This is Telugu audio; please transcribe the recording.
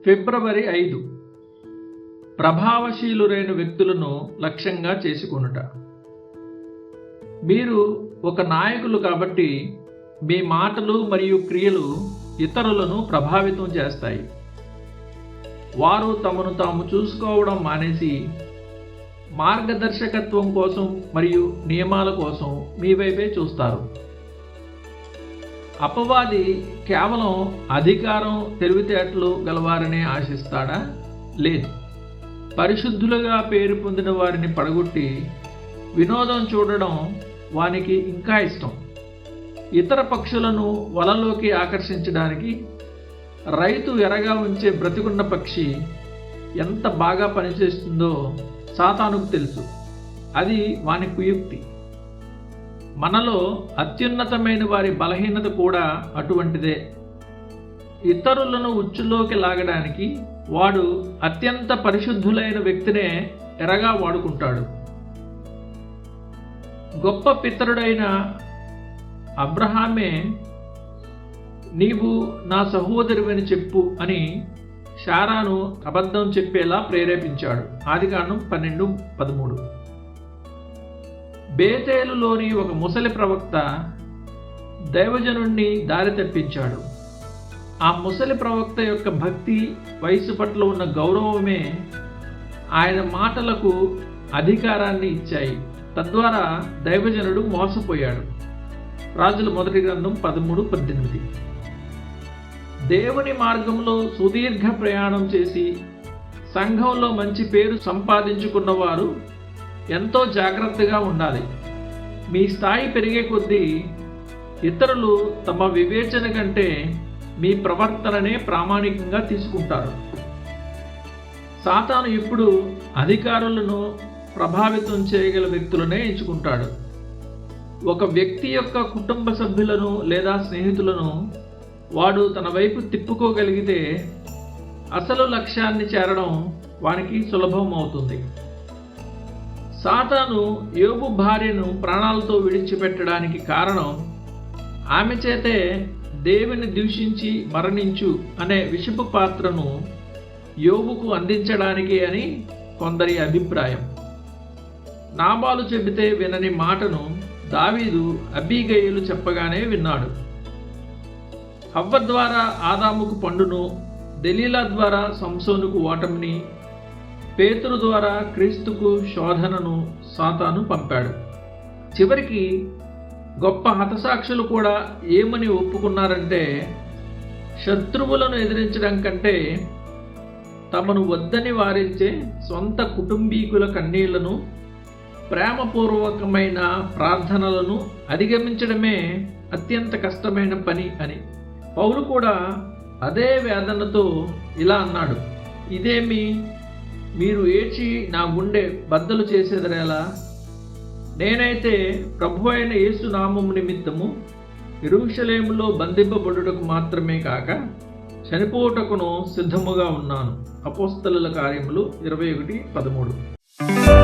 ఫిబ్రవరి 5 ప్రభావశీలురైన వ్యక్తులను లక్ష్యంగా చేసుకొనుట. మీరు ఒక నాయకులు కాబట్టి మీ మాటలు మరియు క్రియలు ఇతరులను ప్రభావితం చేస్తాయి. వారు తమను తాము చూసుకోవడం మానేసి మార్గదర్శకత్వం కోసం మరియు నియమాల కోసం మీ వైపే చూస్తారు. అపవాది కేవలం అధికారం, తెలివితేటలు గలవారనే ఆశిస్తాడా? లేదు. పరిశుద్ధులుగా పేరు పొందిన వారిని పడగొట్టి వినోదం చూడడం వానికి ఇంకా ఇష్టం. ఇతర పక్షులను వలలోకి ఆకర్షించడానికి రైతు ఎరగా ఉంచే బ్రతికున్న పక్షి ఎంత బాగా పనిచేస్తుందో సాతానుకు తెలుసు. అది వాని కుయుక్తి. మనలో అత్యున్నతమైన వారి బలహీనత కూడా అటువంటిదే. ఇతరులను ఉచ్చులోకి లాగడానికి వాడు అత్యంత పరిశుద్ధులైన వ్యక్తినే ఎరగా వాడుకుంటాడు. గొప్ప పితరుడైన అబ్రహామే నీవు నా సహోదరువని చెప్పు అని శారాను అబద్ధం చెప్పేలా ప్రేరేపించాడు. ఆదికాండం 12:13. బేతేలులోని ఒక ముసలి ప్రవక్త దైవజనుణ్ణి దారి తప్పించాడు. ఆ ముసలి ప్రవక్త యొక్క భక్తి, వయసు పట్ల ఉన్న గౌరవమే ఆయన మాటలకు అధికారాన్ని ఇచ్చాయి. తద్వారా దైవజనుడు మోసపోయాడు. రాజుల మొదటి గ్రంథం 13:18. దేవుని మార్గంలో సుదీర్ఘ ప్రయాణం చేసి సంఘంలో మంచి పేరు సంపాదించుకున్నవారు ఎంతో జాగ్రత్తగా ఉండాలి. మీ స్థాయి పెరిగే కొద్దీ ఇతరులు తమ వివేచన కంటే మీ ప్రవర్తననే ప్రామాణికంగా తీసుకుంటారు. సాతాను ఇప్పుడు అధికారులను ప్రభావితం చేయగల వ్యక్తులనే ఎంచుకుంటాడు. ఒక వ్యక్తి యొక్క కుటుంబ సభ్యులను లేదా స్నేహితులను వాడు తన వైపు తిప్పుకోగలిగితే అసలు లక్ష్యాన్ని చేరడం వానికి సులభం అవుతుంది. సాతాను యోబు భార్యను ప్రాణాలతో విడిచిపెట్టడానికి కారణం ఆమె చేతే దేవుని దూషించి మరణించు అనే విషపు పాత్రను యోబుకు అందించడానికి అని కొందరి అభిప్రాయం. నాబాలు చెబితే వినని మాటను దావీదు అబీగయీలు చెప్పగానే విన్నాడు. హవ్వ ద్వారా ఆదాముకు పండును, దెలీలా ద్వారా సంసోనుకు ఓటమిని, పేతురు ద్వారా క్రీస్తుకు శోధనను సాతాను పంపాడు. చివరికి గొప్ప హతసాక్షులు కూడా ఏమని ఒప్పుకున్నారంటే, శత్రువులను ఎదిరించడం కంటే తమను వద్దని వారించే సొంత కుటుంబీకుల కన్నీళ్లను, ప్రేమపూర్వకమైన ప్రార్థనలను అధిగమించడమే అత్యంత కష్టమైన పని అని. పౌలు కూడా అదే వేదనతో ఇలా అన్నాడు, ఇదేమి మీరు ఏడ్చి నా గుండె బద్దలు చేసేదరేలా? నేనైతే ప్రభువైన అయిన యేసు నామము నిమిత్తము యెరూషలేములో బంధింపబడుటకు మాత్రమే కాక చనిపోవుటకును సిద్ధముగా ఉన్నాను. అపోస్తలుల కార్యములు 21:13.